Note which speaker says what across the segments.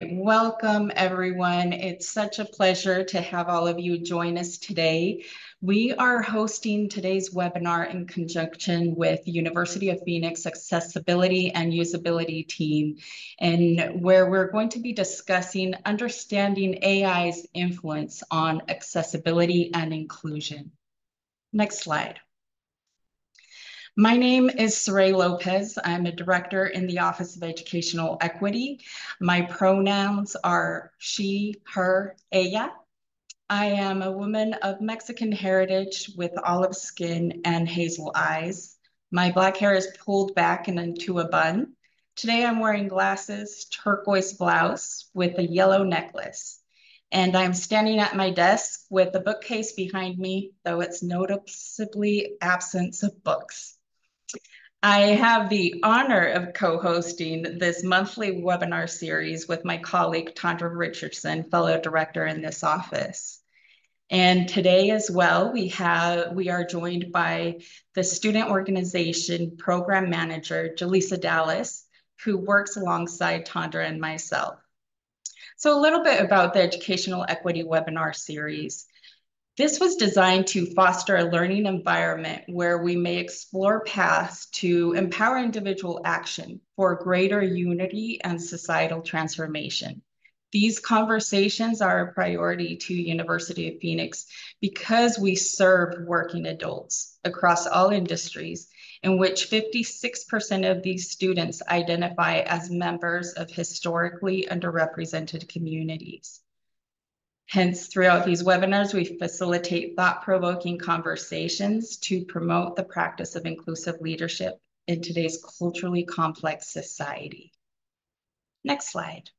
Speaker 1: Welcome, everyone. It's such a pleasure to have all of you join us today. We are hosting today's webinar in conjunction with University of Phoenix Accessibility and Usability team, and where we're going to be discussing understanding AI's influence on accessibility and inclusion. Next slide. My name is Saray Lopez. I'm a director in the Office of Educational Equity. My pronouns are she, her, ella. I am a woman of Mexican heritage with olive skin and hazel eyes. My black hair is pulled back and into a bun. Today I'm wearing glasses, turquoise blouse with a yellow necklace. And I'm standing at my desk with a bookcase behind me, though it's noticeably absence of books. I have the honor of co-hosting this monthly webinar series with my colleague, Tandra Richardson, fellow director in this office. And today as well, we are joined by the student organization program manager, Jaleesa Dallas, who works alongside Tandra and myself. So a little bit about the Educational Equity webinar series. This was designed to foster a learning environment where we may explore paths to empower individual action for greater unity and societal transformation. These conversations are a priority to University of Phoenix because we serve working adults across all industries, in which 56% of these students identify as members of historically underrepresented communities. Hence, throughout these webinars, we facilitate thought-provoking conversations to promote the practice of inclusive leadership in today's culturally complex society. Next slide.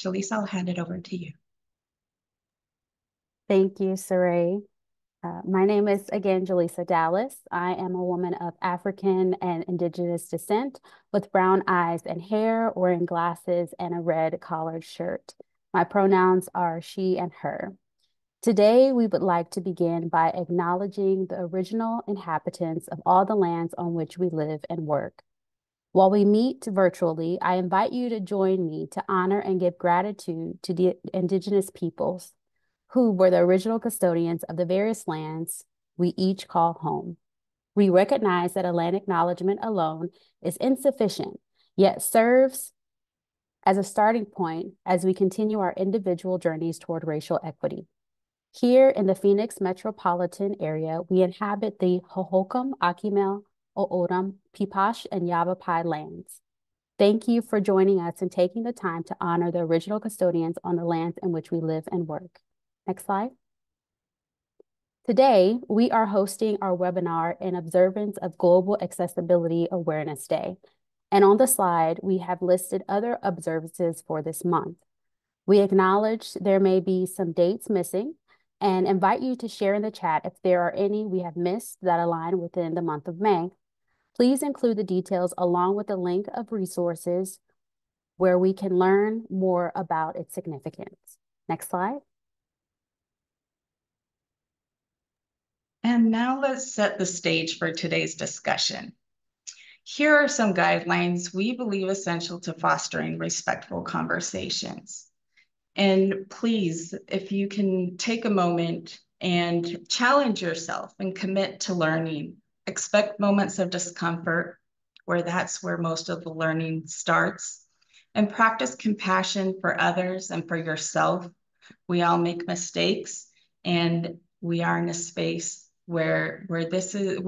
Speaker 1: Jaleesa, I'll hand it over to you.
Speaker 2: Thank you, Saray. My name is, again, Jaleesa Dallas. I am a woman of African and Indigenous descent with brown eyes and hair, wearing glasses and a red collared shirt. My pronouns are she and her. Today, we would like to begin by acknowledging the original inhabitants of all the lands on which we live and work. While we meet virtually, I invite you to join me to honor and give gratitude to the Indigenous peoples who were the original custodians of the various lands we each call home. We recognize that a land acknowledgement alone is insufficient, yet serves as a starting point as we continue our individual journeys toward racial equity. Here in the Phoenix metropolitan area, we inhabit the Hohokam, Akimel, O'odham, Pipash, and Yavapai lands. Thank you for joining us and taking the time to honor the original custodians on the lands in which we live and work. Next slide. Today, we are hosting our webinar in observance of Global Accessibility Awareness Day. And on the slide, we have listed other observances for this month. We acknowledge there may be some dates missing and invite you to share in the chat if there are any we have missed that align within the month of May. Please include the details along with the link of resources where we can learn more about its significance. Next slide.
Speaker 1: And now let's set the stage for today's discussion. Here are some guidelines we believe essential to fostering respectful conversations. And please, if you can take a moment and challenge yourself and commit to learning, expect moments of discomfort, that's where most of the learning starts, and practice compassion for others and for yourself. We all make mistakes, and we are in a space where this is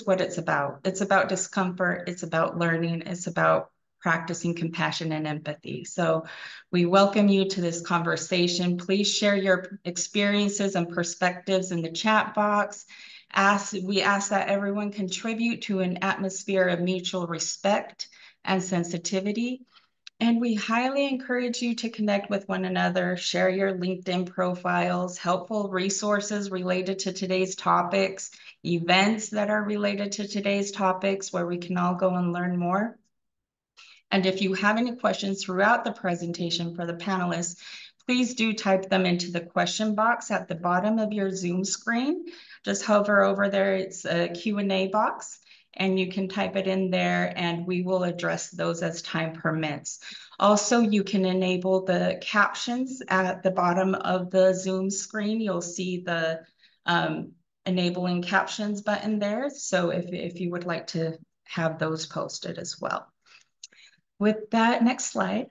Speaker 1: what it's about. It's about discomfort, it's about learning, it's about practicing compassion and empathy. So we welcome you to this conversation. Please share your experiences and perspectives in the chat box. We ask that everyone contribute to an atmosphere of mutual respect and sensitivity. And we highly encourage you to connect with one another, share your LinkedIn profiles, helpful resources related to today's topics, events that are related to today's topics where we can all go and learn more. And if you have any questions throughout the presentation for the panelists, please do type them into the question box at the bottom of your Zoom screen. Just hover over there, it's a Q&A box. and you can type it in there and we will address those as time permits. Also, you can enable the captions at the bottom of the Zoom screen. You'll see the enabling captions button there. So if you would like to have those posted as well. With that, next slide.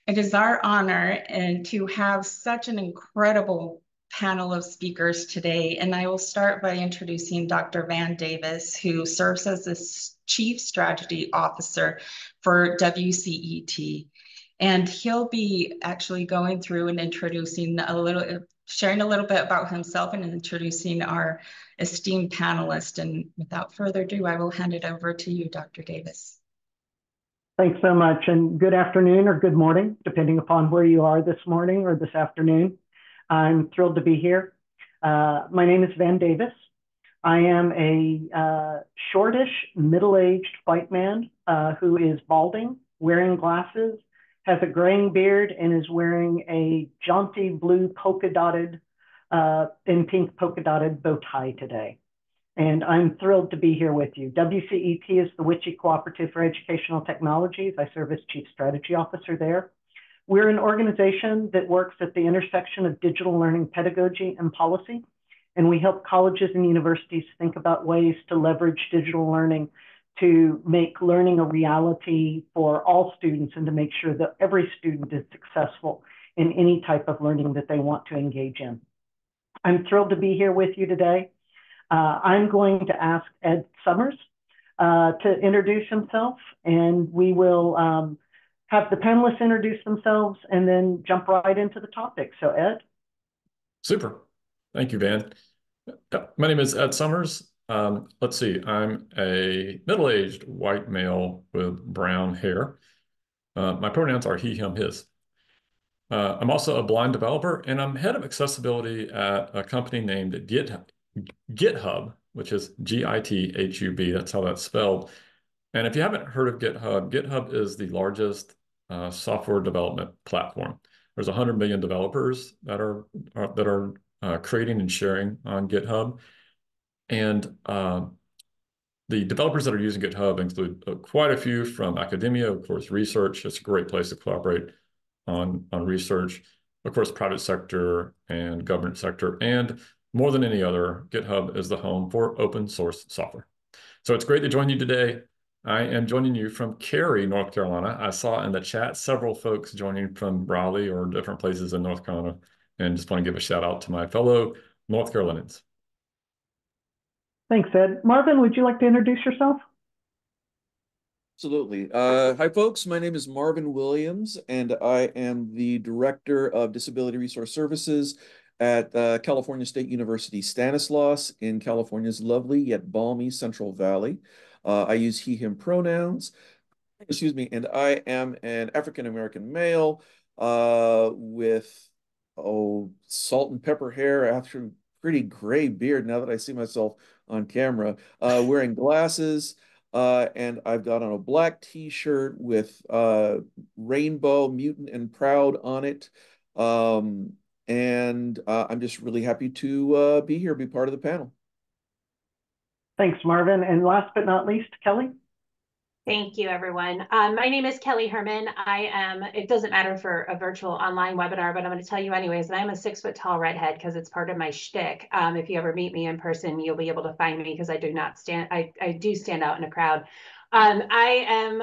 Speaker 1: It is our honor and to have such an incredible panel of speakers today. And I will start by introducing Dr. Van Davis, who serves as the Chief Strategy Officer for WCET. And he'll be actually going through and introducing sharing a little bit about himself and introducing our esteemed panelists. And without further ado, I will hand it over to you, Dr. Davis.
Speaker 3: Thanks so much, and good afternoon or good morning, depending upon where you are this morning or this afternoon. I'm thrilled to be here. My name is Van Davis. I am a shortish, middle-aged white man who is balding, wearing glasses, has a graying beard, and is wearing a jaunty blue polka-dotted and pink polka-dotted bow tie today. And I'm thrilled to be here with you. WCET is the Wichita Cooperative for Educational Technologies. I serve as Chief Strategy Officer there. We're an organization that works at the intersection of digital learning pedagogy and policy, and we help colleges and universities think about ways to leverage digital learning to make learning a reality for all students and to make sure that every student is successful in any type of learning that they want to engage in. I'm thrilled to be here with you today. I'm going to ask Ed Summers to introduce himself, and we will have the panelists introduce themselves and then jump right into the topic. So Ed.
Speaker 4: Super. Thank you, Van. My name is Ed Summers. Let's see, I'm a middle-aged white male with brown hair. My pronouns are he, him, his. I'm also a blind developer, and I'm head of accessibility at a company named GitHub, which is GITHUB. That's how that's spelled. And if you haven't heard of GitHub, GitHub is the largest software development platform. There's 100 million developers that are creating and sharing on GitHub. And the developers that are using GitHub include quite a few from academia, of course, research. It's a great place to collaborate on research, of course, private sector and government sector. And more than any other, GitHub is the home for open source software. So it's great to join you today. I am joining you from Cary, North Carolina. I saw in the chat several folks joining from Raleigh or different places in North Carolina, and just want to give a shout out to my fellow North Carolinians.
Speaker 3: Thanks, Ed. Marvin, would you like to introduce yourself?
Speaker 5: Absolutely. Hi, folks. My name is Marvin Williams, and I am the Director of Disability Resource Services at California State University Stanislaus in California's lovely yet balmy Central Valley. I use he, him pronouns, excuse me, and I am an African-American male with, salt and pepper hair, after pretty gray beard now that I see myself on camera, wearing glasses, and I've got on a black t-shirt with rainbow, mutant, and proud on it. And I'm just really happy to be here, be part of the panel.
Speaker 3: Thanks, Marvin. And last but not least, Kelly.
Speaker 6: Thank you, everyone. My name is Kelly Herman. It doesn't matter for a virtual online webinar, but I'm going to tell you anyways, and I'm a 6 foot tall redhead because it's part of my shtick. If you ever meet me in person, you'll be able to find me because I do stand out in a crowd. I am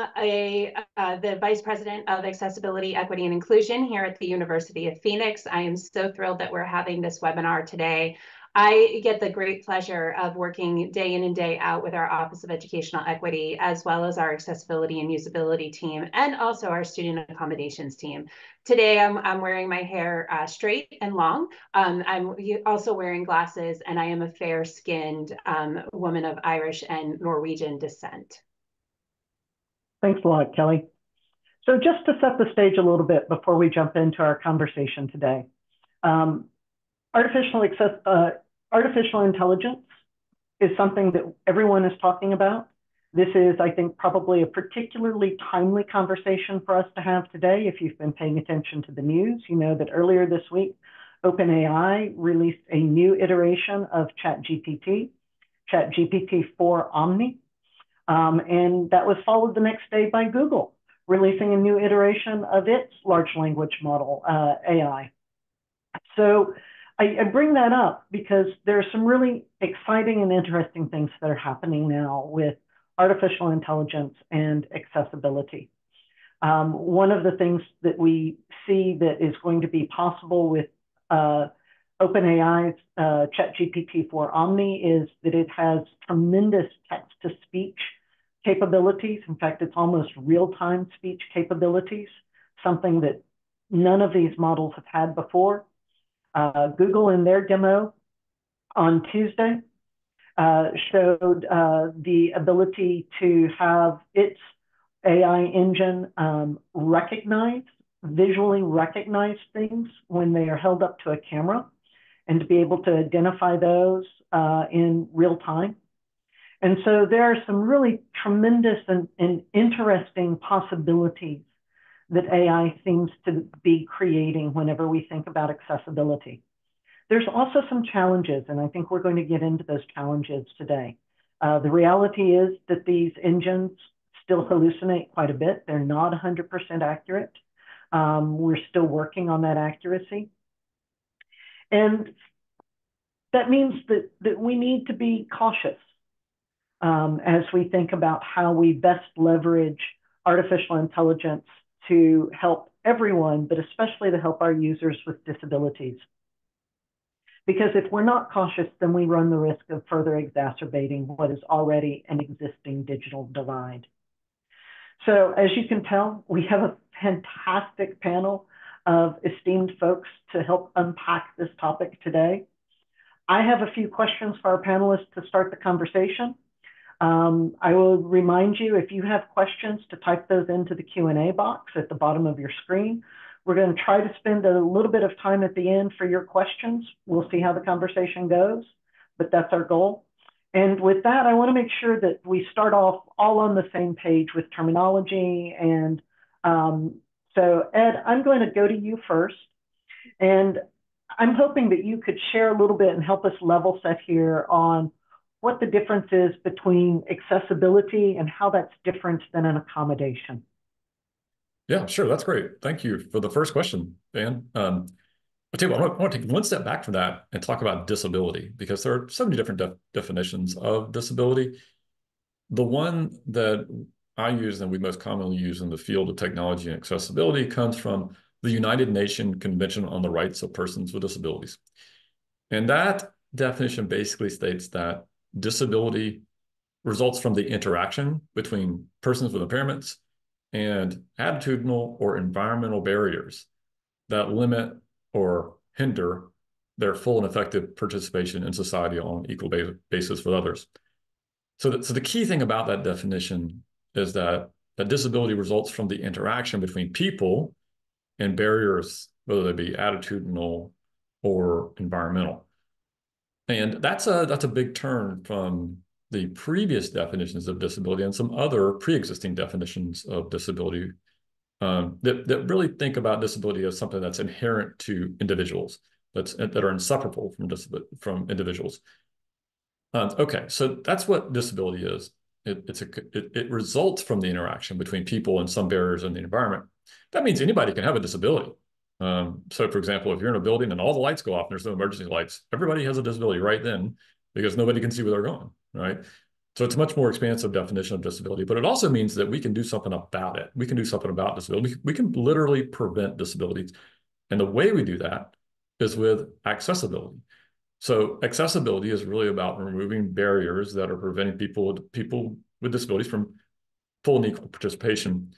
Speaker 6: the Vice President of Accessibility, Equity, and Inclusion here at the University of Phoenix. I am so thrilled that we're having this webinar today. I get the great pleasure of working day in and day out with our Office of Educational Equity, as well as our accessibility and usability team, and also our student accommodations team. Today, I'm wearing my hair straight and long. I'm also wearing glasses, and I am a fair-skinned woman of Irish and Norwegian descent.
Speaker 3: Thanks a lot, Kelly. So just to set the stage a little bit before we jump into our conversation today, artificial intelligence is something that everyone is talking about. This is, I think, probably a particularly timely conversation for us to have today. If you've been paying attention to the news, you know that earlier this week, OpenAI released a new iteration of ChatGPT. ChatGPT-4 Omni. And that was followed the next day by Google, releasing a new iteration of its large language model, AI. So I bring that up because there are some really exciting and interesting things that are happening now with artificial intelligence and accessibility. One of the things that we see that is going to be possible with OpenAI's ChatGPT-4 Omni is that it has tremendous text-to-speech capabilities. In fact, it's almost real-time speech capabilities, something that none of these models have had before. Google, in their demo on Tuesday, showed the ability to have its AI engine visually recognize things when they are held up to a camera, and to be able to identify those in real time. And so there are some really tremendous and interesting possibilities that AI seems to be creating whenever we think about accessibility. There's also some challenges, and I think we're going to get into those challenges today. The reality is that these engines still hallucinate quite a bit. They're not 100% accurate. We're still working on that accuracy. And that means that we need to be cautious as we think about how we best leverage artificial intelligence to help everyone, but especially to help our users with disabilities. Because if we're not cautious, then we run the risk of further exacerbating what is already an existing digital divide. So as you can tell, we have a fantastic panel of esteemed folks to help unpack this topic today. I have a few questions for our panelists to start the conversation. I will remind you, if you have questions, to type those into the Q&A box at the bottom of your screen. We're going to try to spend a little bit of time at the end for your questions. We'll see how the conversation goes, but that's our goal. And with that, I want to make sure that we start off all on the same page with terminology. And so Ed, I'm going to go to you first. And I'm hoping that you could share a little bit and help us level set here on what the difference is between accessibility and how that's different than an accommodation.
Speaker 4: Yeah, sure. That's great. Thank you for the first question, Dan. I'll tell you what, I want to take one step back from that and talk about disability, because there are so many different definitions of disability. The one that I use and we most commonly use in the field of technology and accessibility comes from the United Nations Convention on the Rights of Persons with Disabilities. And that definition basically states that disability results from the interaction between persons with impairments and attitudinal or environmental barriers that limit or hinder their full and effective participation in society on an equal basis with others. So the key thing about that definition is that disability results from the interaction between people and barriers, whether they be attitudinal or environmental. And that's a big turn from the previous definitions of disability and some other pre-existing definitions of disability that really think about disability as something that's inherent to individuals, that are inseparable from individuals. Okay, so that's what disability is. It results from the interaction between people and some barriers in the environment. That means anybody can have a disability. So for example, if you're in a building and all the lights go off and there's no emergency lights, everybody has a disability right then because nobody can see where they're going, right? So it's a much more expansive definition of disability, but it also means that we can do something about it. We can do something about disability. We can literally prevent disabilities. And the way we do that is with accessibility. So accessibility is really about removing barriers that are preventing people with disabilities from full and equal participation.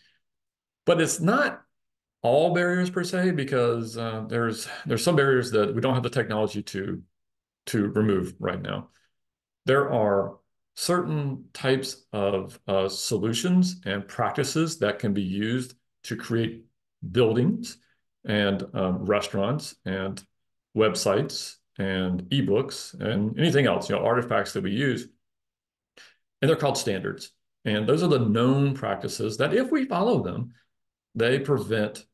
Speaker 4: But it's not all barriers per se, because there's some barriers that we don't have the technology to remove right now. There are certain types of solutions and practices that can be used to create buildings and restaurants and websites and ebooks and anything else, artifacts that we use. And they're called standards. And those are the known practices that if we follow them, they prevent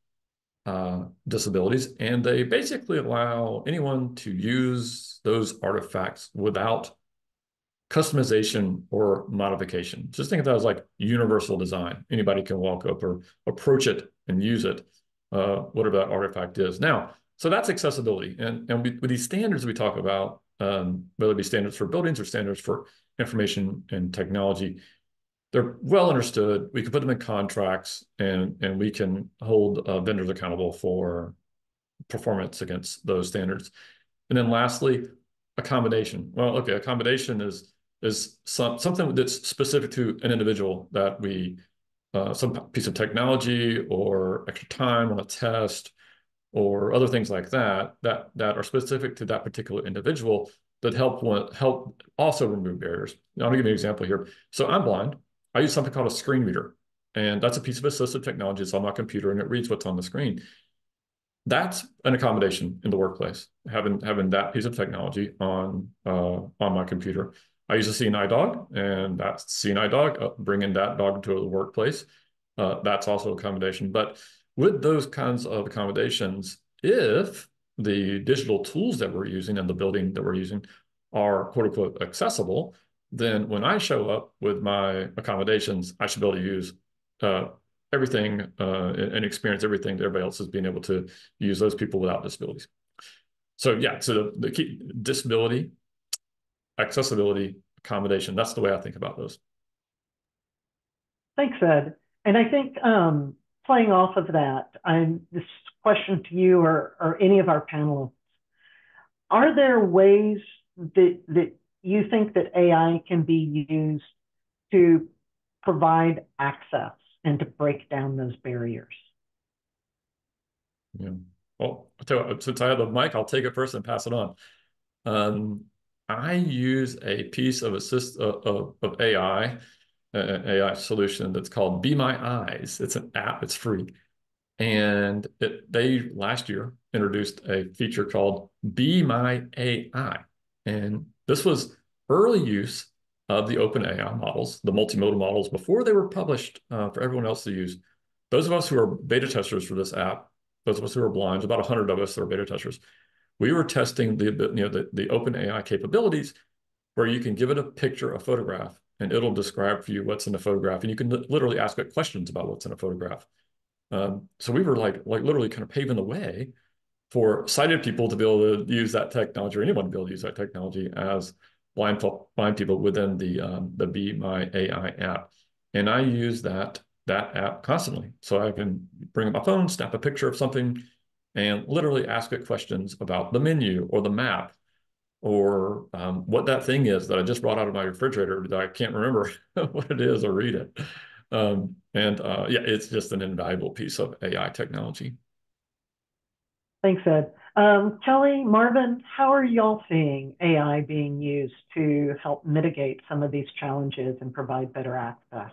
Speaker 4: disabilities, and they basically allow anyone to use those artifacts without customization or modification. Just think of that as like universal design. Anybody can walk up or approach it and use it, whatever that artifact is. Now, so that's accessibility. And with these standards we talk about, whether it be standards for buildings or standards for information and technology, they're well understood. We can put them in contracts, and we can hold vendors accountable for performance against those standards. And then lastly, accommodation. Well, okay, accommodation is something that's specific to an individual, that we some piece of technology or extra time on a test or other things like that are specific to that particular individual, that help also remove barriers. Now, I'll give you an example here. So I'm blind. I use something called a screen reader, and that's a piece of assistive technology. It's on my computer and it reads what's on the screen. That's an accommodation in the workplace, having that piece of technology on my computer. I use a seeing eye dog, and that's seeing eye dog, bringing that dog into the workplace. That's also accommodation. But with those kinds of accommodations, if the digital tools that we're using and the building that we're using are quote unquote accessible, then when I show up with my accommodations, I should be able to use everything and experience everything that everybody else is being able to use, those people without disabilities. So yeah, so the key: disability, accessibility, accommodation. That's the way I think about those.
Speaker 3: Thanks, Ed. And I think playing off of that, this question to you or any of our panelists: are there ways that you think that AI can be used to provide access and to break down those barriers?
Speaker 4: Yeah. Well, I'll tell you what, since I have the mic, I'll take it first and pass it on. I use a piece of AI, an AI solution that's called Be My Eyes. It's an app. It's free. And they last year introduced a feature called Be My AI. And this was early use of the open AI models, the multimodal models, before they were published for everyone else to use. Those of us who are beta testers for this app, those of us who are blind, about 100 of us that are beta testers, we were testing the open AI capabilities, where you can give it a picture, a photograph, and it'll describe for you what's in the photograph. And you can literally ask it questions about what's in a photograph. So we were like literally kind of paving the way for sighted people to be able to use that technology, or anyone to be able to use that technology, as blind people within the Be My AI app. And I use that app constantly. So I can bring up my phone, snap a picture of something, and literally ask it questions about the menu or the map, or what that thing is that I just brought out of my refrigerator that I can't remember what it is, or read it. Yeah, it's just an invaluable piece of AI technology.
Speaker 3: Thanks, Ed. Kelly, Marvin, how are y'all seeing AI being used to help mitigate some of these challenges and provide better access?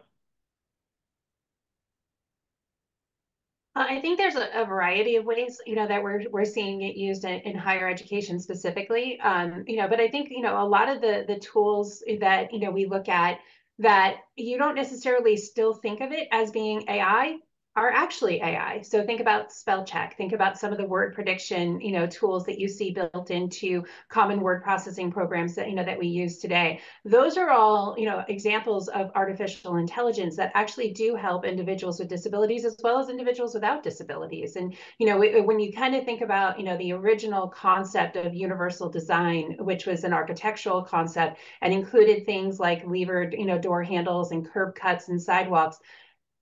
Speaker 6: I think there's a variety of ways, that we're seeing it used in higher education specifically. But I think, a lot of the tools that, we look at, that you don't necessarily still think of it as being AI, are actually AI. So think about spell check, think about some of the word prediction, tools that you see built into common word processing programs that, that we use today. Those are all, examples of artificial intelligence that actually do help individuals with disabilities as well as individuals without disabilities. And, when you kind of think about, the original concept of universal design, which was an architectural concept and included things like levered, door handles and curb cuts and sidewalks,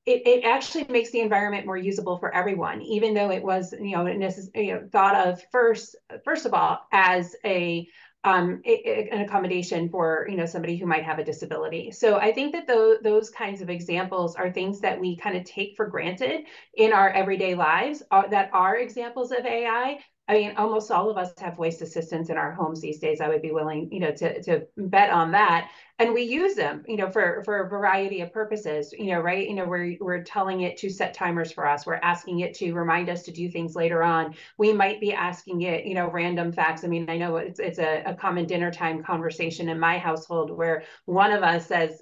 Speaker 6: it actually makes the environment more usable for everyone, even though it was, thought of first of all as an accommodation for, somebody who might have a disability. So I think that those kinds of examples are things that we kind of take for granted in our everyday lives, that are examples of AI. I mean, almost all of us have voice assistants in our homes these days. I would be willing, to bet on that. And we use them, for a variety of purposes, right? We're telling it to set timers for us. We're asking it to remind us to do things later on. We might be asking it, random facts. I mean, I know it's a common dinner time conversation in my household, where one of us says,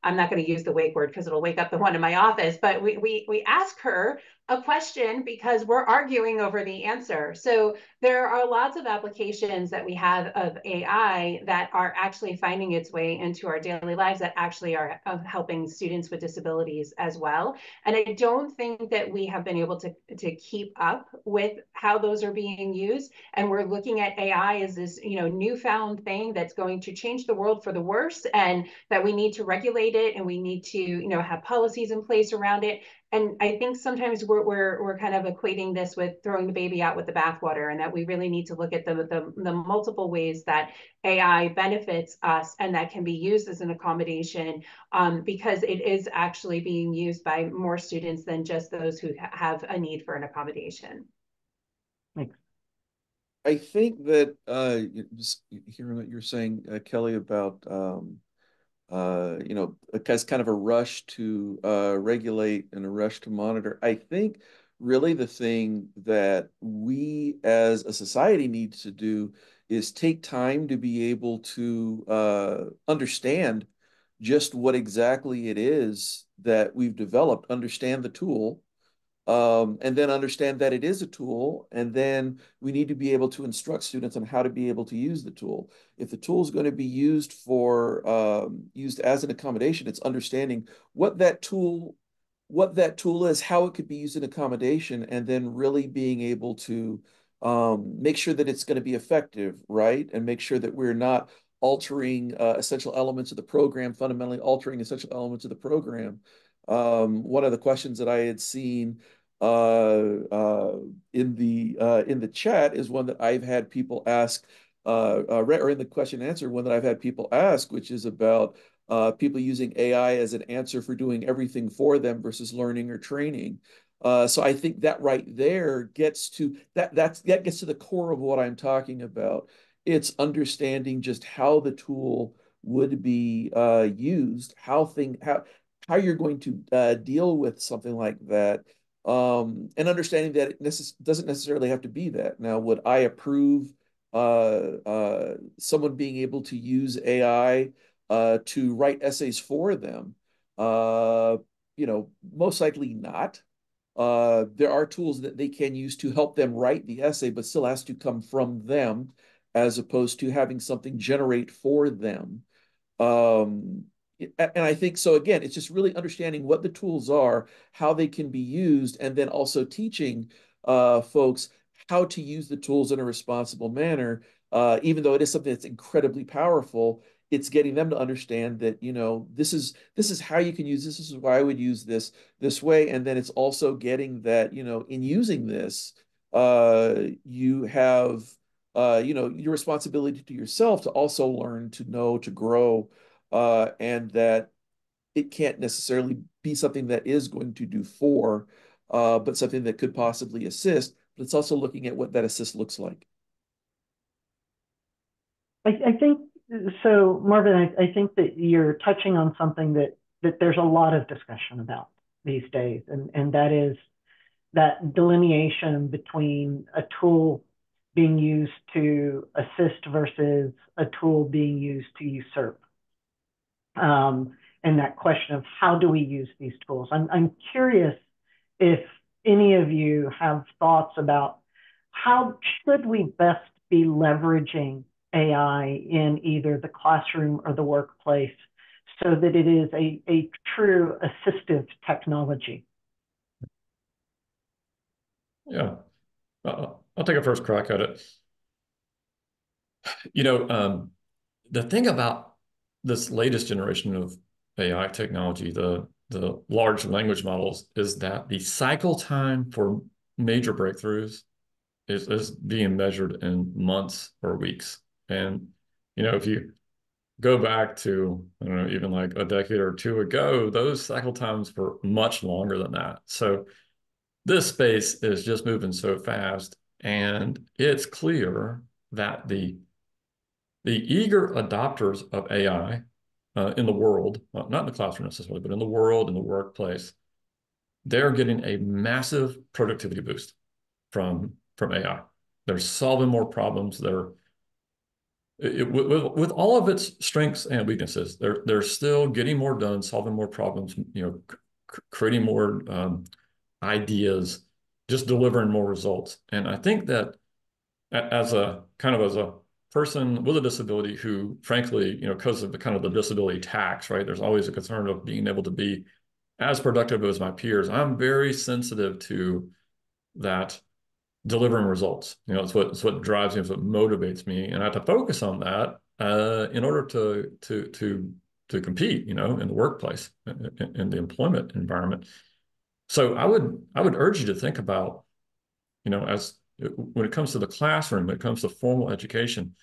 Speaker 6: I'm not going to use the wake word because it'll wake up the one in my office, but we ask her a question because we're arguing over the answer. So there are lots of applications that we have of AI that are actually finding its way integrate into our daily lives that actually are helping students with disabilities as well. And I don't think that we have been able to keep up with how those are being used. And we're looking at AI as this, newfound thing that's going to change the world for the worse, and that we need to regulate it, and we need to, have policies in place around it. And I think sometimes we're kind of equating this with throwing the baby out with the bathwater, and that we really need to look at the multiple ways that AI benefits us and that can be used as an accommodation, because it is actually being used by more students than just those who have a need for an accommodation.
Speaker 3: Thanks.
Speaker 5: I think that hearing what you're saying, Kelly, about as kind of a rush to regulate and a rush to monitor. I think really the thing that we as a society needs to do is take time to be able to understand just what exactly it is that we've developed, understand the tool, and then understand that it is a tool. And then we need to be able to instruct students on how to be able to use the tool. If the tool is going to be used used as an accommodation, it's understanding what that tool is, how it could be used in accommodation, and then really being able to make sure that it's going to be effective, right? And make sure that we're not altering essential elements of the program, fundamentally altering essential elements of the program. One of the questions that I had seen in the chat is one that I've had people ask, or in the question and answer, one that I've had people ask, which is about people using AI as an answer for doing everything for them versus learning or training. So I think that right there gets to that gets to the core of what I'm talking about. It's understanding just how the tool would be used, how you're going to deal with something like that, and understanding that it doesn't necessarily have to be that. Now, would I approve someone being able to use AI to write essays for them? Most likely not. There are tools that they can use to help them write the essay, but still has to come from them, as opposed to having something generate for them. And I think so, again, it's just really understanding what the tools are, how they can be used, and then also teaching folks how to use the tools in a responsible manner. Even though it is something that's incredibly powerful, it's getting them to understand that, this is how you can use this is why I would use this way. And then it's also getting that, in using this, you have your responsibility to yourself to also learn, to know, to grow, and that it can't necessarily be something that is going to do for, but something that could possibly assist. But it's also looking at what that assist looks like.
Speaker 3: I think so, Marvin. I think that you're touching on something that there's a lot of discussion about these days, and that is that delineation between a tool being used to assist versus a tool being used to usurp. And that question of how do we use these tools? I'm curious if any of you have thoughts about how should we best be leveraging AI in either the classroom or the workplace so that it is a true assistive technology?
Speaker 4: Yeah, I'll take a first crack at it. The thing about this latest generation of AI technology, the large language models, is that the cycle time for major breakthroughs is being measured in months or weeks. And, if you go back to, I don't know, even like a decade or two ago, those cycle times were much longer than that. So this space is just moving so fast, and it's clear that the eager adopters of AI in the world, not in the classroom necessarily, but in the world, in the workplace, they're getting a massive productivity boost from AI. They're solving more problems. With all of its strengths and weaknesses, they're still getting more done, solving more problems, creating more ideas, just delivering more results. And I think that as a person with a disability who, frankly, because of the kind of the disability tax, right? There's always a concern of being able to be as productive as my peers. I'm very sensitive to that delivering results. It's what drives me, it's what motivates me, and I have to focus on that in order to compete, in the workplace, in the employment environment. So I would urge you to think about, as when it comes to the classroom, when it comes to formal education,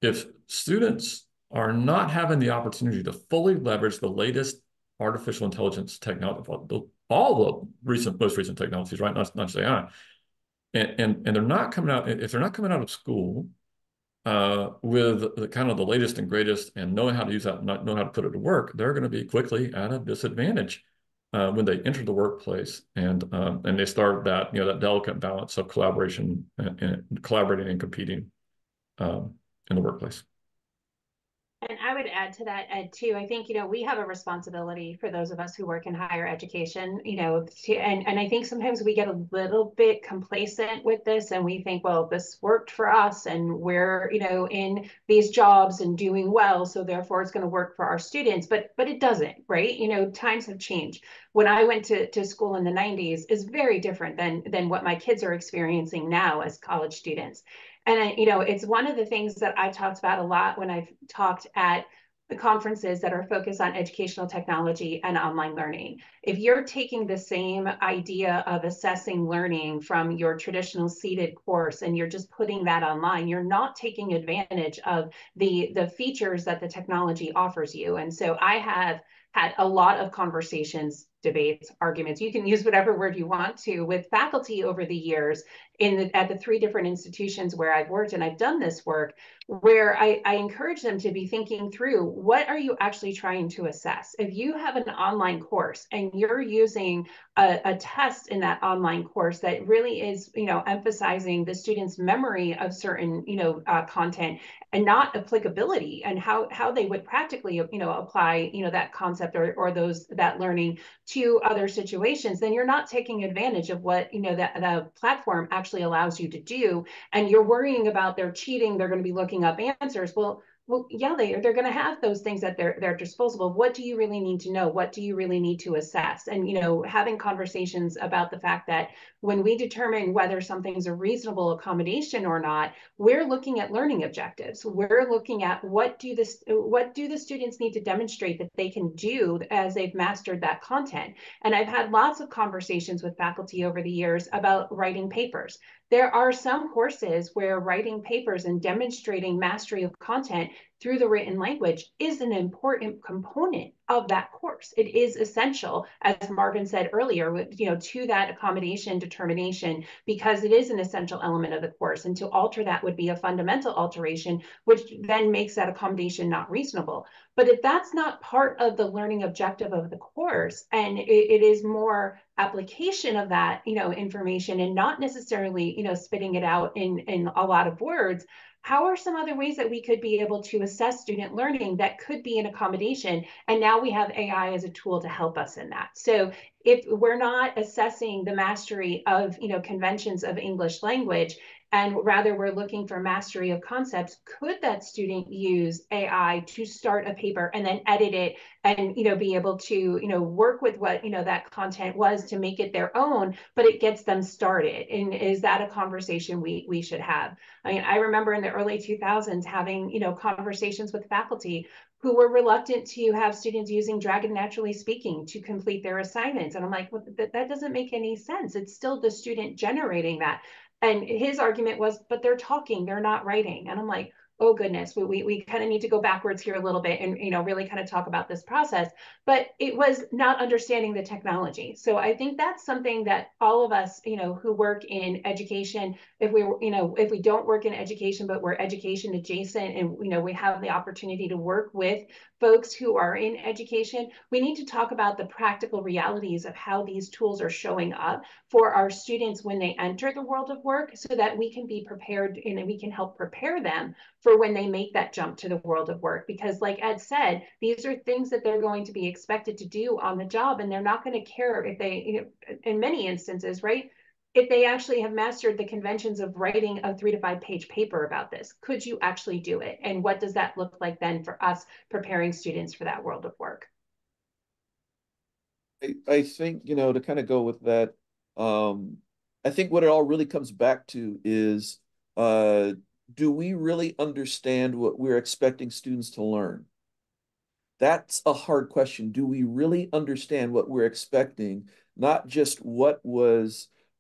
Speaker 4: if students are not having the opportunity to fully leverage the latest artificial intelligence technology, all the most recent technologies, right? Not just AI, and they're not coming out. If they're not coming out of school with the kind of the latest and greatest and knowing how to use that, not know how to put it to work, they're going to be quickly at a disadvantage when they enter the workplace and they start that that delicate balance of collaboration and collaborating and competing in the workplace.
Speaker 6: And I would add to that, Ed, too. I think, we have a responsibility for those of us who work in higher education, and I think sometimes we get a little bit complacent with this and we think, well, this worked for us and we're, in these jobs and doing well, so therefore it's going to work for our students. But it doesn't, right? Times have changed. When I went to school in the 90s is very different than what my kids are experiencing now as college students. And it's one of the things that I talked about a lot when I've talked at the conferences that are focused on educational technology and online learning. If you're taking the same idea of assessing learning from your traditional seated course and you're just putting that online, you're not taking advantage of the features that the technology offers you. And so I have had a lot of conversations, debates, arguments, you can use whatever word you want to, with faculty over the years at the 3 different institutions where I've worked and I've done this work, where I encourage them to be thinking through, what are you actually trying to assess? If you have an online course and you're using a test in that online course that really is, emphasizing the student's memory of certain, content and not applicability and how they would practically, apply, that concept or that learning to other situations, then you're not taking advantage of what, the platform actually allows you to do. And you're worrying about they're cheating, they're going to be looking up answers. Well, yeah, they're going to have those things at their disposal. What do you really need to know? What do you really need to assess? And, having conversations about the fact that when we determine whether something's a reasonable accommodation or not, we're looking at learning objectives. We're looking at what do the students need to demonstrate that they can do as they've mastered that content. And I've had lots of conversations with faculty over the years about writing papers. There are some courses where writing papers and demonstrating mastery of content through the written language is an important component of that course. It is essential, as Marvin said earlier, to that accommodation determination, because it is an essential element of the course. And to alter that would be a fundamental alteration, which then makes that accommodation not reasonable. But if that's not part of the learning objective of the course, and it is more application of that, information and not necessarily, spitting it out in a lot of words, how are some other ways that we could be able to assess student learning that could be an accommodation? And now we have AI as a tool to help us in that. So if we're not assessing the mastery of, conventions of English language, and rather we're looking for mastery of concepts, could that student use AI to start a paper and then edit it and, be able to, work with what, that content was to make it their own, but it gets them started? And is that a conversation we should have? I mean, I remember in the early 2000s having, conversations with faculty who were reluctant to have students using Dragon Naturally Speaking to complete their assignments. And I'm like, well, that doesn't make any sense. It's still the student generating that. And his argument was, but they're talking, they're not writing. And I'm like, oh goodness, we kind of need to go backwards here a little bit and, really kind of talk about this process. But it was not understanding the technology. So I think that's something that all of us, who work in education, if we don't work in education, but we're education adjacent and, we have the opportunity to work with folks who are in education, we need to talk about the practical realities of how these tools are showing up for our students when they enter the world of work, so that we can be prepared and we can help prepare them for when they make that jump to the world of work. Because like Ed said, these are things that they're going to be expected to do on the job, and they're not going to care if they, in many instances, right? if they actually have mastered the conventions of writing a 3 to 5 page paper about this, could you actually do it? And what does that look like then for us preparing students for that world of work?
Speaker 5: I think, to kind of go with that, I think what it all really comes back to is, do we really understand what we're expecting students to learn? That's a hard question. Do we really understand what we're expecting? Not just what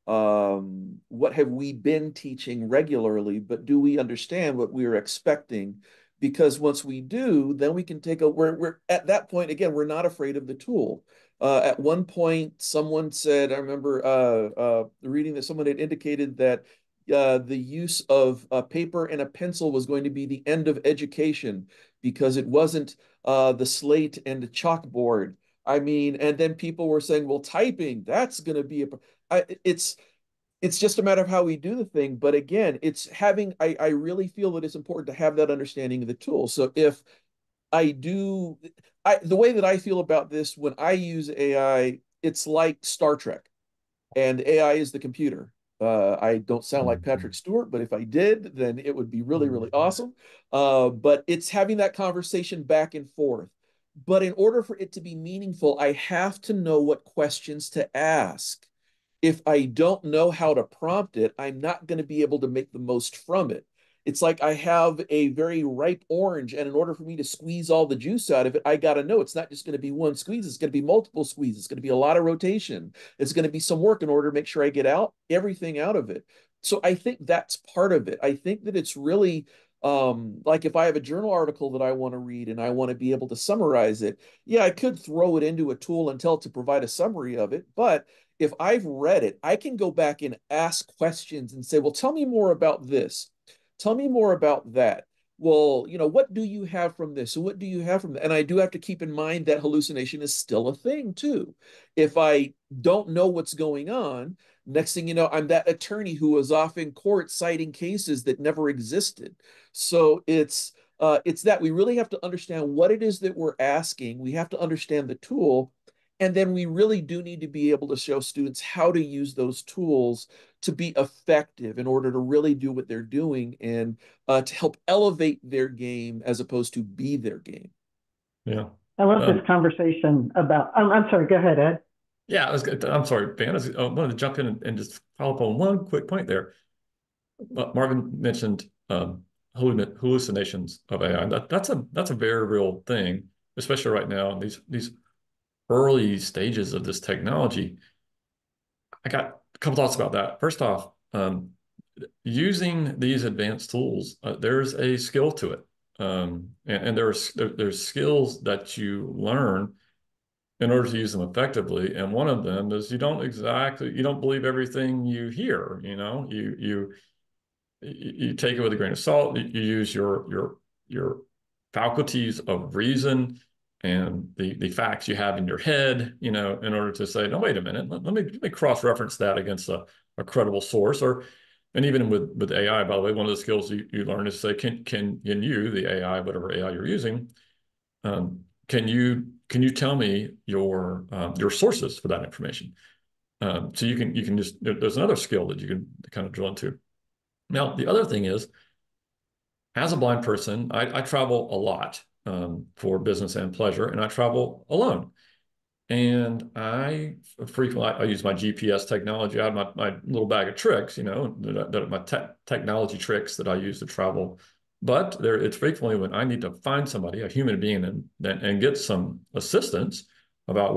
Speaker 5: have we been teaching regularly, but do we understand what we're expecting? Because once we do, then we can we're at that point, again, we're not afraid of the tool. At one point, someone said, I remember reading that someone had indicated that the use of a paper and a pencil was going to be the end of education because it wasn't the slate and the chalkboard. I mean, and then people were saying, well, typing, that's going to be it's just a matter of how we do the thing. But again, I really feel that it's important to have that understanding of the tool. So if the way that I feel about this, when I use AI, it's like Star Trek and AI is the computer. I don't sound like Patrick Stewart, but if I did, then it would be really, really awesome. But it's having that conversation back and forth. But in order for it to be meaningful, I have to know what questions to ask. If I don't know how to prompt it, I'm not going to be able to make the most from it. It's like I have a very ripe orange, and in order for me to squeeze all the juice out of it, I got to know it's not just going to be one squeeze, it's going to be multiple squeezes. It's going to be a lot of rotation. It's going to be some work in order to make sure I get everything out of it. So I think that's part of it. I think that it's really like if I have a journal article that I want to read and I want to be able to summarize it, yeah, I could throw it into a tool and tell it to provide a summary of it, but if I've read it, I can go back and ask questions and say, well, tell me more about this. Tell me more about that. Well, what do you have from this? And what do you have from that? And I do have to keep in mind that hallucination is still a thing too. If I don't know what's going on, next thing you know, I'm that attorney who was off in court citing cases that never existed. So it's that we really have to understand what it is that we're asking. We have to understand the tool. And then we really do need to be able to show students how to use those tools to be effective in order to really do what they're doing and to help elevate their game as opposed to be their game.
Speaker 4: Yeah.
Speaker 3: I love this conversation about, I'm sorry, go ahead, Ed.
Speaker 4: Yeah, I'm sorry, Ben. I wanted to jump in and just follow up on one quick point there. Marvin mentioned hallucinations of AI. That's a very real thing, especially right now in these early stages of this technology. I got a couple thoughts about that. First off, using these advanced tools, there's a skill to it, and there's skills that you learn in order to use them effectively. And one of them is you don't believe everything you hear. You take it with a grain of salt. You use your faculties of reason and the facts you have in your head, in order to say, no, wait a minute, let me cross-reference that against a credible source. And even with AI, by the way, one of the skills you learn is to say, can you, the AI, whatever AI you're using, can you tell me your sources for that information? So you can just, there's another skill that you can kind of drill into. Now, the other thing is, as a blind person, I travel a lot for business and pleasure, and I travel alone. And I use my GPS technology. I have my little bag of tricks, my technology tricks that I use to travel. But it's frequently when I need to find somebody, a human being, and get some assistance about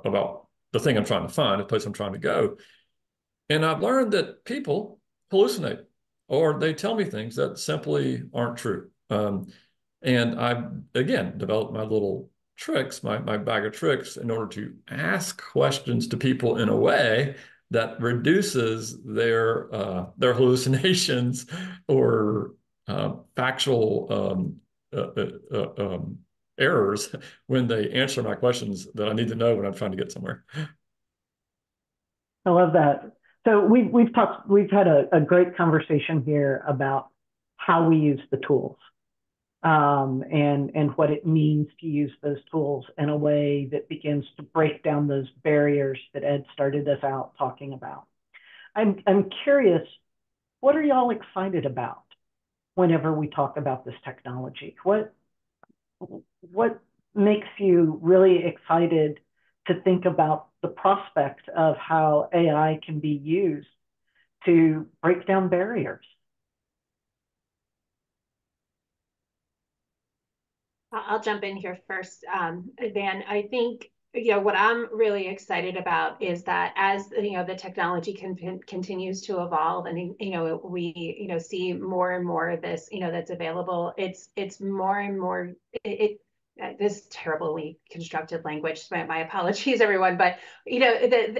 Speaker 4: about the thing I'm trying to find, the place I'm trying to go. And I've learned that people hallucinate or they tell me things that simply aren't true. And I've, again, developed my little tricks, my bag of tricks, in order to ask questions to people in a way that reduces their hallucinations or factual errors when they answer my questions that I need to know when I'm trying to get somewhere.
Speaker 3: I love that. So we've had a great conversation here about how we use the tools, and what it means to use those tools in a way that begins to break down those barriers that Ed started us out talking about. I'm curious, what are y'all excited about whenever we talk about this technology? What makes you really excited to think about the prospect of how AI can be used to break down barriers?
Speaker 6: I'll jump in here first, Van. I think what I'm really excited about is that as the technology continues to evolve, and we see more and more of this that's available. It's more and more it. This terribly constructed language. My apologies, everyone. But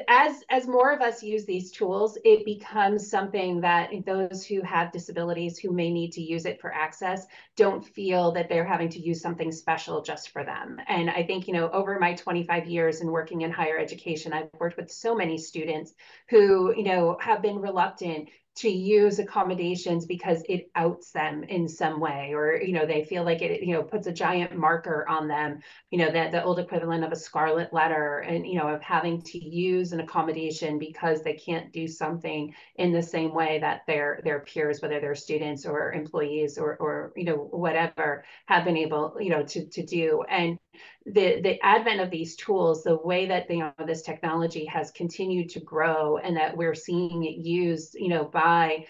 Speaker 6: as more of us use these tools, it becomes something that those who have disabilities who may need to use it for access don't feel that they're having to use something special just for them. And I think, over my 25 years in working in higher education, I've worked with so many students who, have been reluctant to use accommodations because it outs them in some way, or they feel like it puts a giant marker on them, that the old equivalent of a scarlet letter, and of having to use an accommodation because they can't do something in the same way that their peers, whether they're students or employees or whatever, have been able to do. And the advent of these tools, the way that this technology has continued to grow, and that we're seeing it used by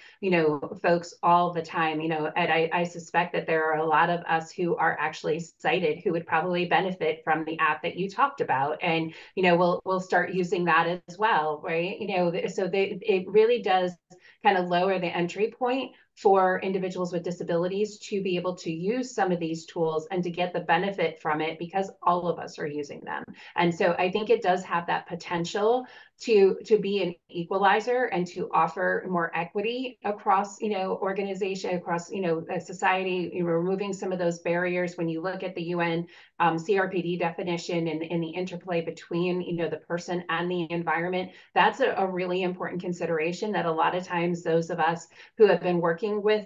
Speaker 6: folks all the time, and I suspect that there are a lot of us who are actually sighted who would probably benefit from the app that you talked about, and we'll start using that as well, right? It really does kind of lower the entry point for individuals with disabilities to be able to use some of these tools and to get the benefit from it, because all of us are using them. And so I think it does have that potential to be an equalizer and to offer more equity across organization, across society, removing some of those barriers. When you look at the UN CRPD definition and the interplay between the person and the environment, that's a really important consideration that a lot of times those of us who have been working with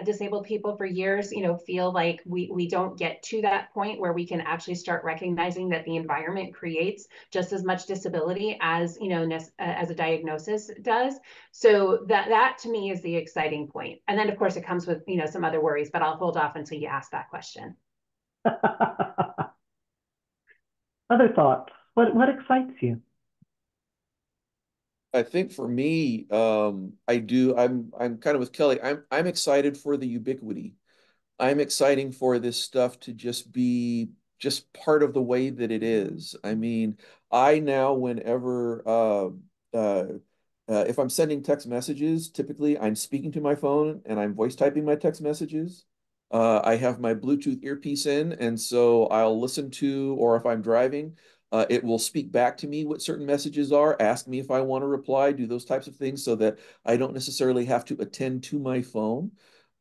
Speaker 6: disabled people for years feel like we don't get to that point where we can actually start recognizing that the environment creates just as much disability as as a diagnosis does. So that to me is the exciting point. And then of course it comes with some other worries, but I'll hold off until you ask that question.
Speaker 3: Other thoughts? What excites you?
Speaker 5: I think for me, I'm kind of with Kelly. I'm excited for the ubiquity. I'm exciting for this stuff to just be just part of the way that it is. I mean, I now, whenever if I'm sending text messages, typically I'm speaking to my phone and I'm voice typing my text messages. I have my Bluetooth earpiece in, and so I'll listen to, or if I'm driving, it will speak back to me what certain messages are, ask me if I want to reply, do those types of things so that I don't necessarily have to attend to my phone.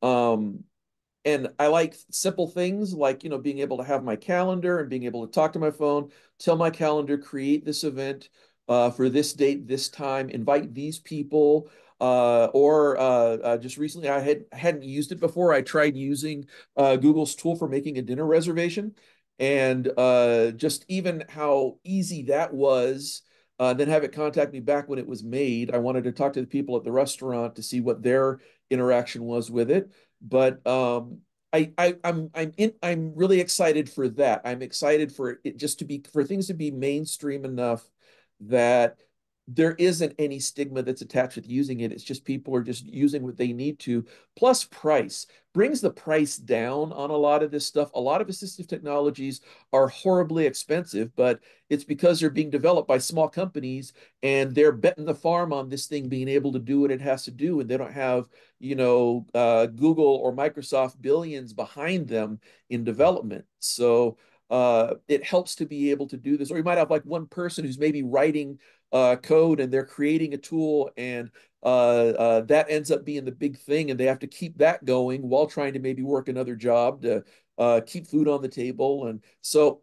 Speaker 5: Um, and I like simple things like, being able to have my calendar and being able to talk to my phone, tell my calendar, create this event for this date, this time, invite these people. Or just recently, I hadn't used it before. I tried using Google's tool for making a dinner reservation, and just even how easy that was. Then have it contact me back when it was made. I wanted to talk to the people at the restaurant to see what their interaction was with it. But I'm really excited for that. I'm excited for it just to be, for things to be mainstream enough that there isn't any stigma that's attached with using it. It's just people are just using what they need to. Plus price brings the price down on a lot of this stuff. A lot of assistive technologies are horribly expensive, but it's because they're being developed by small companies and they're betting the farm on this thing being able to do what it has to do. And they don't have, Google or Microsoft billions behind them in development. So it helps to be able to do this. Or you might have like one person who's maybe writing code and they're creating a tool, and that ends up being the big thing, and they have to keep that going while trying to maybe work another job to keep food on the table. And so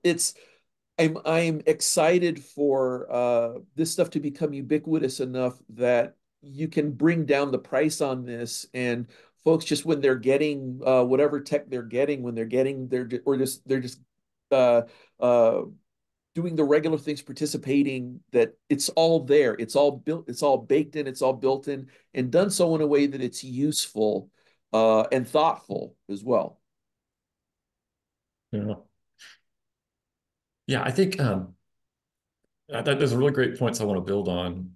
Speaker 5: I'm excited for this stuff to become ubiquitous enough that you can bring down the price on this, and folks just when they're getting whatever tech they're getting, when they're getting they're just uh, uh, doing the regular things, participating, that it's all there. It's all built, it's all baked in, it's all built in, and done so in a way that it's useful and thoughtful as well.
Speaker 4: Yeah. Yeah, I think there's really great points I want to build on.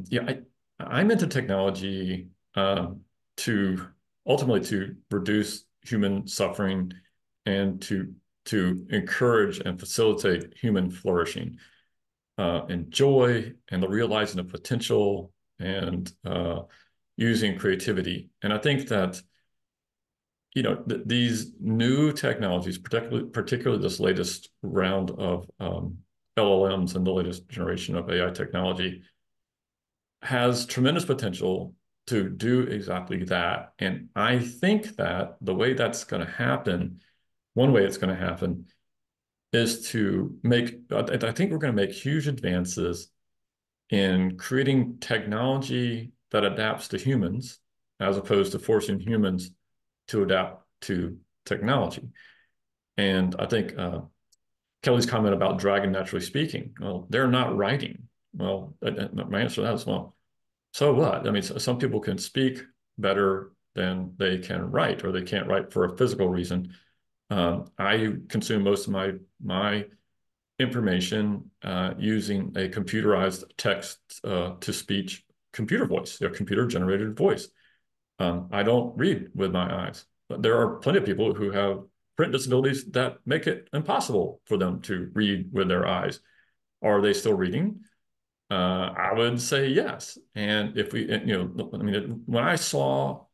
Speaker 4: Yeah, I'm into technology to ultimately to reduce human suffering and to encourage and facilitate human flourishing and joy and the realizing of potential and using creativity. And I think that these new technologies, particularly this latest round of LLMs and the latest generation of AI technology, has tremendous potential to do exactly that. And I think that the way that's going to happen, one way it's going to happen, is to I think we're going to make huge advances in creating technology that adapts to humans, as opposed to forcing humans to adapt to technology. And I think Kelly's comment about Dragon naturally speaking, well, they're not writing. Well, my answer to that is, well, so what? I mean, some people can speak better than they can write, or they can't write for a physical reason. I consume most of my information using a computerized text to speech computer voice, computer generated voice. I don't read with my eyes. But there are plenty of people who have print disabilities that make it impossible for them to read with their eyes. Are they still reading? I would say yes. And if we, I mean, when I saw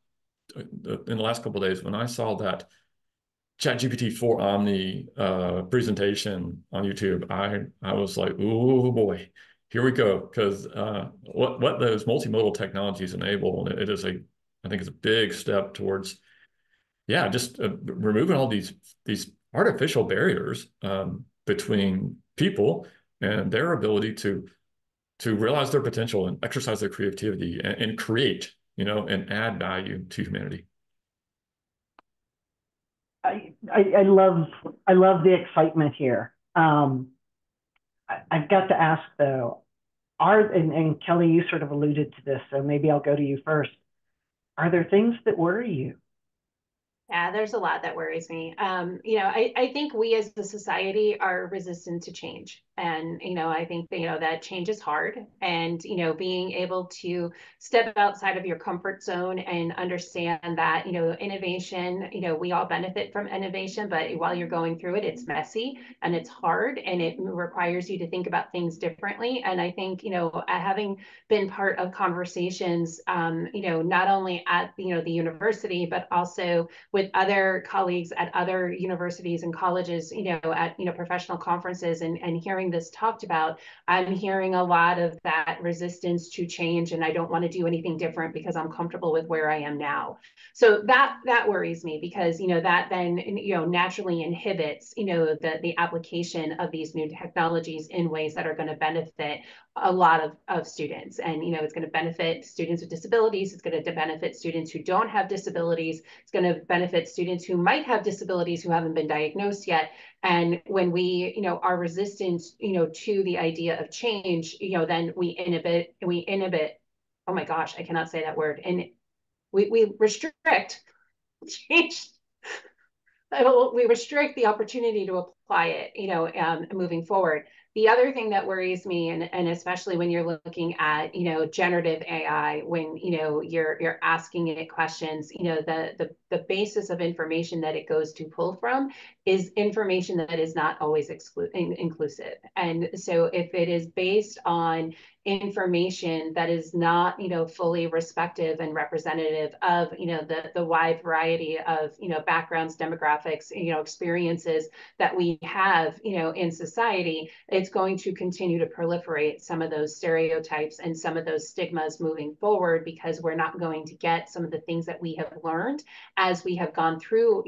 Speaker 4: in the last couple of days, when I saw that ChatGPT 4 Omni presentation on YouTube, I was like, oh boy, here we go. Because what those multimodal technologies enable, it is I think it's a big step towards, yeah, just removing all these artificial barriers between people and their ability to realize their potential and exercise their creativity and create, and add value to humanity.
Speaker 3: I love the excitement here. I've got to ask though, and Kelly, you sort of alluded to this, so maybe I'll go to you first. Are there things that worry you?
Speaker 6: Yeah, there's a lot that worries me. I think we as a society are resistant to change. And, I think that, that change is hard. And, being able to step outside of your comfort zone and understand that, innovation, we all benefit from innovation, but while you're going through it, it's messy and it's hard and it requires you to think about things differently. And I think, having been part of conversations, not only at, the university, but also with other colleagues at other universities and colleges, at, professional conferences and hearing this talked about, I'm hearing a lot of that resistance to change. And I don't want to do anything different because I'm comfortable with where I am now. So that worries me because, that then, naturally inhibits, the application of these new technologies in ways that are going to benefit a lot of students. And, it's going to benefit students with disabilities. It's going to benefit students who don't have disabilities. It's going to benefit students who might have disabilities who haven't been diagnosed yet. And when we, are resistant, to the idea of change, then we inhibit, oh my gosh, I cannot say that word. And we restrict change. We restrict the opportunity to apply it, moving forward. The other thing that worries me, and especially when you're looking at, generative AI, when, you're asking it questions, the basis of information that it goes to pull from is information that is not always inclusive. And so if it is based on information that is not, fully respective and representative of, the wide variety of, backgrounds, demographics, experiences that we have, in society, it's going to continue to proliferate some of those stereotypes and some of those stigmas moving forward, because we're not going to get some of the things that we have learned as we have gone through,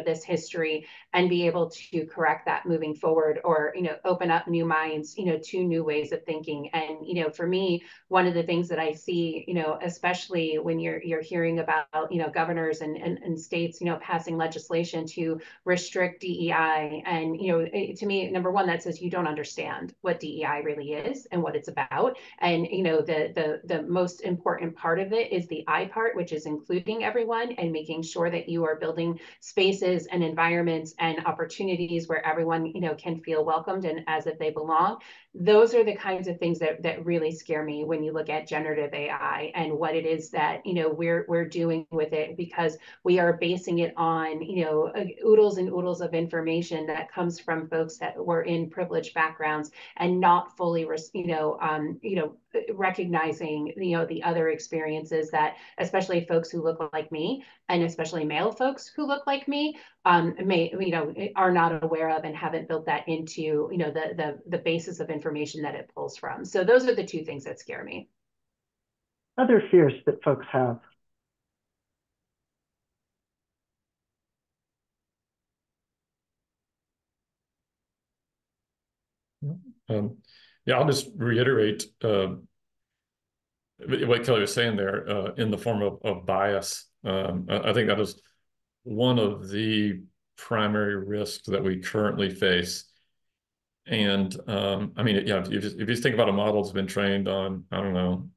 Speaker 6: this history, and be able to correct that moving forward, or, open up new minds, to new ways of thinking happening. And, you know, for me, one of the things that I see, you know, especially when you're hearing about, you know, governors and states, you know, passing legislation to restrict DEI. And, you know, to me, number one, that says you don't understand what DEI really is and what it's about. And, you know, the most important part of it is the I part, which is including everyone and making sure that you are building spaces and environments and opportunities where everyone, you know, can feel welcomed and as if they belong. Those are the kinds of things that really scare me when you look at generative AI and what it is that, you know, we're doing with it, because we are basing it on, you know, oodles and oodles of information that comes from folks that were in privileged backgrounds and not fully, you know, recognizing, you know, the other experiences that especially folks who look like me, and especially male folks who look like me, may, you know, are not aware of and haven't built that into, you know, the basis of information that it pulls from. So those are the two things that scare me.
Speaker 3: Other fears that folks have.
Speaker 4: Yeah, I'll just reiterate what Kelly was saying there in the form of bias. I think that is one of the primary risks that we currently face. And I mean, yeah, if you think about a model that's been trained on, I don't know,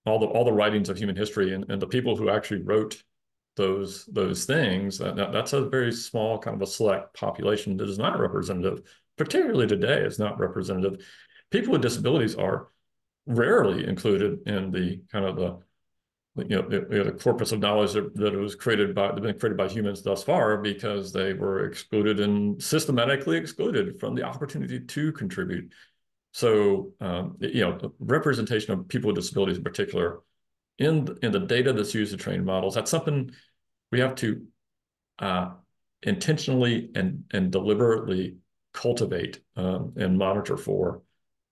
Speaker 4: all the writings of human history, and the people who actually wrote those things, that's a very small kind of a select population that is not representative, particularly today is not representative. People with disabilities are rarely included in the kind of the corpus of knowledge that was been created by humans thus far, because they were excluded and systematically excluded from the opportunity to contribute. So, you know, representation of people with disabilities in particular in the data that's used to train models, that's something we have to intentionally and deliberately cultivate and monitor for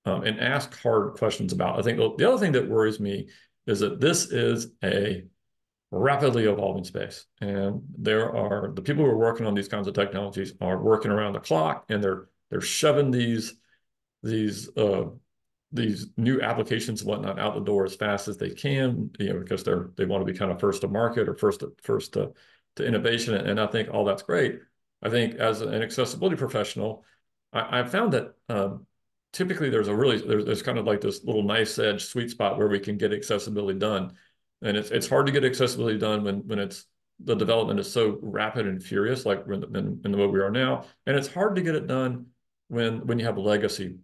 Speaker 4: and ask hard questions about. I think the other thing that worries me is that this is a rapidly evolving space, and the people who are working on these kinds of technologies are working around the clock, and they're shoving these new applications and whatnot out the door as fast as they can, you know, because they want to be kind of first to market or first to innovation. And I think all that's great. I think as an accessibility professional, I've found that typically there's kind of like this little nice edge sweet spot where we can get accessibility done. And it's hard to get accessibility done when it's the development is so rapid and furious, like in the way we are now. And it's hard to get it done when you have legacy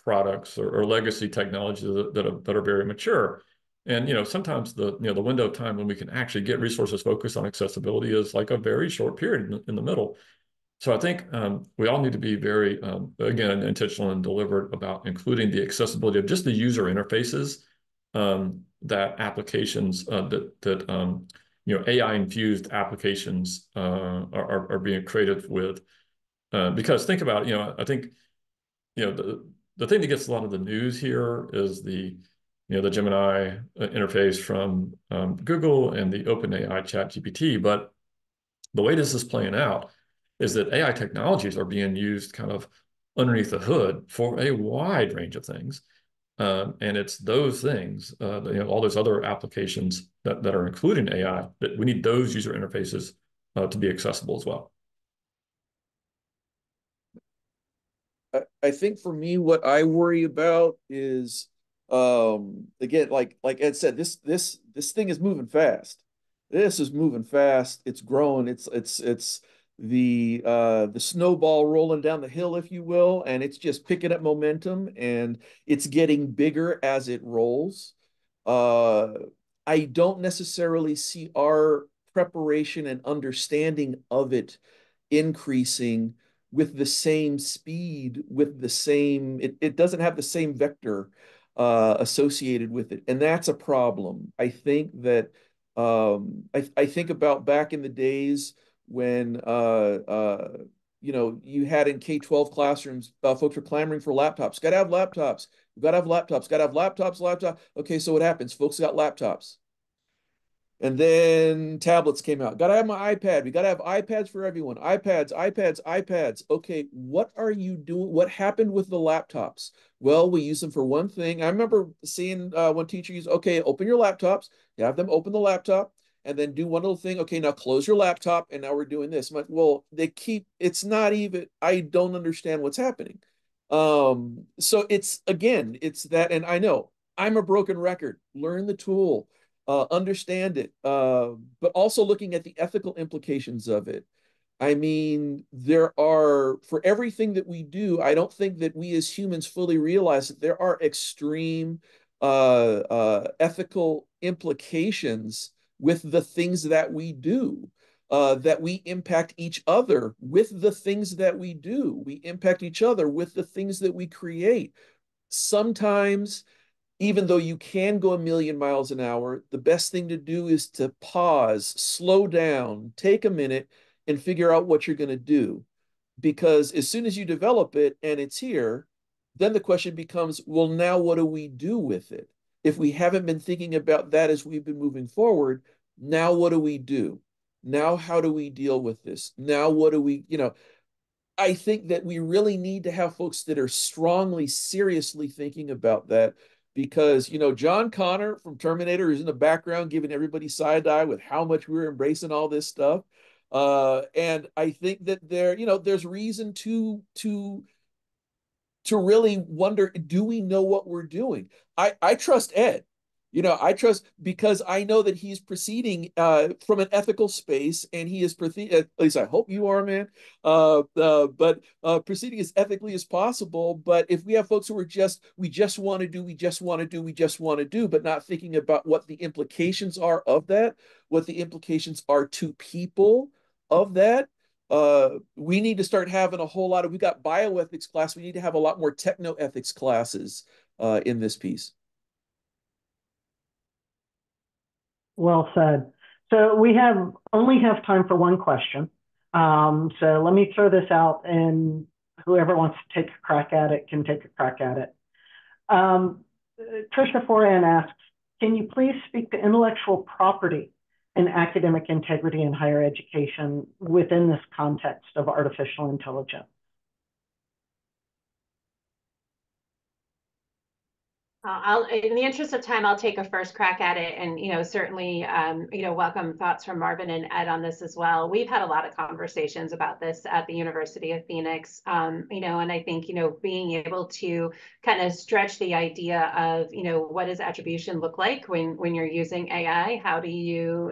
Speaker 4: products or legacy technologies that are very mature. And, you know, sometimes the window of time when we can actually get resources focused on accessibility is like a very short period in the middle. So I think we all need to be very, again, intentional and deliberate about including the accessibility of just the user interfaces that applications you know, AI infused applications are being created with. Because think about, you know, I think, you know, the thing that gets a lot of the news here is the Gemini interface from Google and the OpenAI ChatGPT. But the way this is playing out is that AI technologies are being used kind of underneath the hood for a wide range of things. And it's those things, you know, all those other applications that are including AI, that we need those user interfaces to be accessible as well.
Speaker 5: I think for me, what I worry about is, again, like Ed said, this thing is moving fast. This is moving fast. It's growing. It's the snowball rolling down the hill, if you will, and it's just picking up momentum, and it's getting bigger as it rolls. I don't necessarily see our preparation and understanding of it increasing with the same speed, with the same, it doesn't have the same vector associated with it. And that's a problem. I think that, I think about back in the days when, you know, you had in K-12 classrooms, folks were clamoring for laptops. Got to have laptops. We've got to have laptops. Got to have laptops. Okay, so what happens? Folks got laptops. And then tablets came out. Got to have my iPad. We got to have iPads for everyone. iPads, iPads, iPads. Okay, what are you doing? What happened with the laptops? Well, we use them for one thing. I remember seeing one teacher use, okay, open your laptops. You have them open the laptop and then do one little thing. Okay, now close your laptop. And now we're doing this. I'm like, well, it's not even, I don't understand what's happening. So it's that, and I know I'm a broken record. Learn the tool, understand it, but also looking at the ethical implications of it. I mean, for everything that we do, I don't think that we as humans fully realize that there are extreme ethical implications with the things that we do, that we impact each other with the things that we do. We impact each other with the things that we create. Sometimes, even though you can go a million miles an hour, the best thing to do is to pause, slow down, take a minute, and figure out what you're going to do. Because as soon as you develop it and it's here, then the question becomes, well, now what do we do with it? If we haven't been thinking about that as we've been moving forward, now what do we do? Now, how do we deal with this? Now, what do we, I think that we really need to have folks that are strongly, seriously thinking about that because, John Connor from Terminator is in the background giving everybody side eye with how much we're embracing all this stuff. And I think that there's reason to really wonder, do we know what we're doing? I trust Ed. I trust because I know that he's proceeding from an ethical space, and he is at least I hope you are, man. But proceeding as ethically as possible. But if we have folks who are we just want to do, we just want to do, we just want to do, but not thinking about what the implications are of that, what the implications are to people of that, we need to start having a whole lot of, we got bioethics class. We need to have a lot more technoethics classes in this piece.
Speaker 3: Well said. So we only have time for one question. So let me throw this out, and whoever wants to take a crack at it can take a crack at it. Trisha Foran asks, can you please speak to intellectual property and academic integrity in higher education within this context of artificial intelligence?
Speaker 6: In the interest of time, I'll take a first crack at it, and certainly, welcome thoughts from Marvin and Ed on this as well. We've had a lot of conversations about this at the University of Phoenix, and I think being able to kind of stretch the idea of what does attribution look like when you're using AI? How do you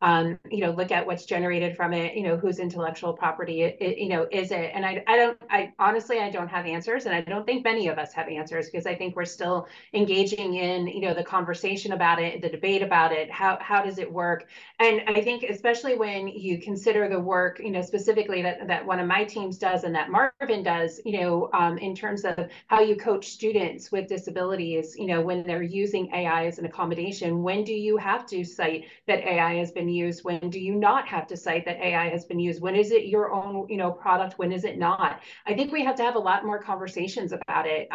Speaker 6: look at what's generated from it? Whose intellectual property is it? And I honestly don't have answers, and I don't think many of us have answers because I think we're still engaging in the conversation about it, the debate about it. How does it work? And I think especially when you consider the work specifically that one of my teams does and that Marvin does, in terms of how you coach students with disabilities, when they're using AI as an accommodation. When do you have to cite that AI has been used? When do you not have to cite that AI has been used? When is it your own product? When is it not? I think we have to have a lot more conversations about it.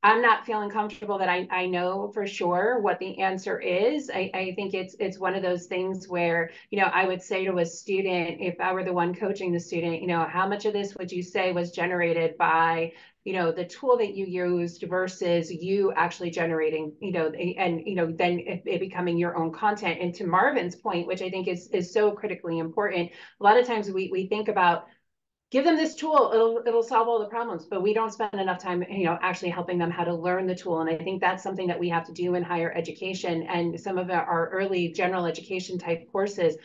Speaker 6: I'm not feeling comfortable that I know for sure what the answer is. I think it's one of those things where, I would say to a student, if I were the one coaching the student, how much of this would you say was generated by, the tool that you used versus you actually generating, and, then it becoming your own content. And to Marvin's point, which I think is so critically important, a lot of times we think about, give them this tool, it'll solve all the problems, but we don't spend enough time actually helping them how to learn the tool. And I think that's something that we have to do in higher education and some of our early general education type courses,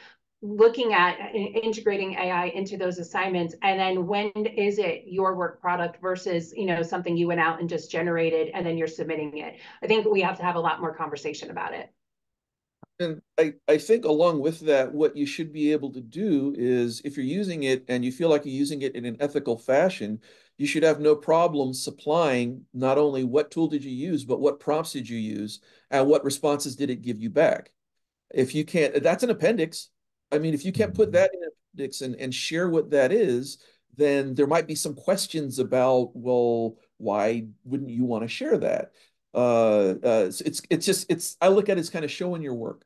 Speaker 6: looking at integrating AI into those assignments. And then when is it your work product versus something you went out and just generated and then you're submitting it? I think we have to have a lot more conversation about it.
Speaker 5: And I think along with that, what you should be able to do is if you're using it and you feel like you're using it in an ethical fashion, you should have no problem supplying not only what tool did you use, but what prompts did you use and what responses did it give you back. If you can't, that's an appendix. I mean, if you can't put that in an appendix and share what that is, then there might be some questions about, well, why wouldn't you want to share that? I look at it as kind of showing your work.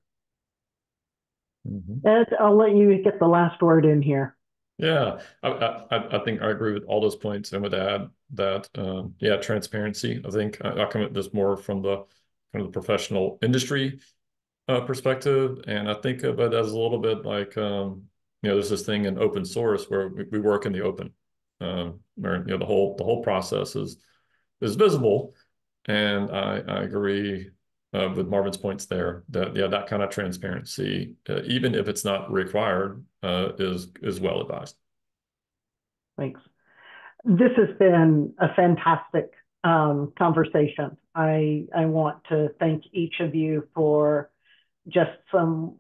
Speaker 3: Ed, I'll let you get the last word in here.
Speaker 4: Yeah, I think I agree with all those points, and would add that yeah, transparency. I think I come at this more from the kind of the professional industry perspective, and I think of it as a little bit like there's this thing in open source where we work in the open, where the whole process is visible, and I agree with Marvin's points there that yeah, that kind of transparency, even if it's not required, is well advised.
Speaker 3: Thanks. This has been a fantastic conversation. I want to thank each of you for just some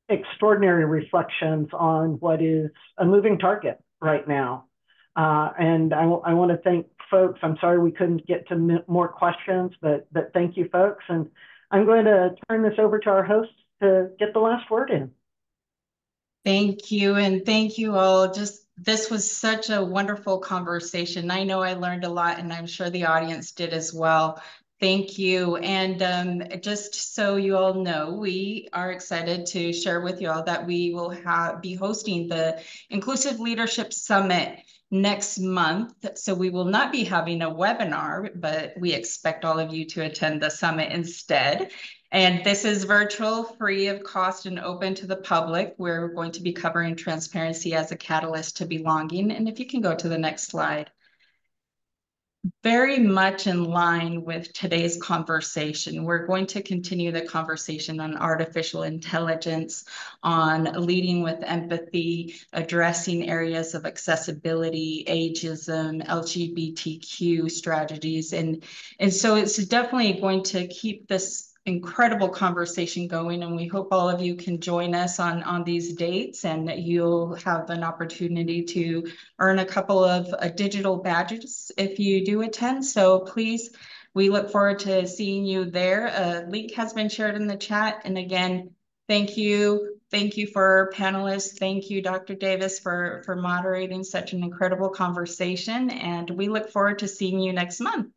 Speaker 3: extraordinary reflections on what is a moving target right now. And I want to thank folks. I'm sorry we couldn't get to more questions, but thank you, folks. And I'm going to turn this over to our hosts to get the last word in.
Speaker 1: Thank you, and thank you all. This was such a wonderful conversation. I know I learned a lot, and I'm sure the audience did as well. Thank you. And just so you all know, we are excited to share with you all that we will be hosting the Inclusive Leadership Summit next month. So we will not be having a webinar, but we expect all of you to attend the summit instead. And this is virtual, free of cost, and open to the public. We're going to be covering transparency as a catalyst to belonging. And if you can go to the next slide. Very much in line with today's conversation, we're going to continue the conversation on artificial intelligence, on leading with empathy, addressing areas of accessibility, ageism, LGBTQ strategies. And so it's definitely going to keep this incredible conversation going, and we hope all of you can join us on these dates, and that you'll have an opportunity to earn a couple of digital badges if you do attend. So please, we look forward to seeing you there. A link has been shared in the chat, and again, thank you for our panelists. Thank you, Dr. Davis, for moderating such an incredible conversation, and we look forward to seeing you next month.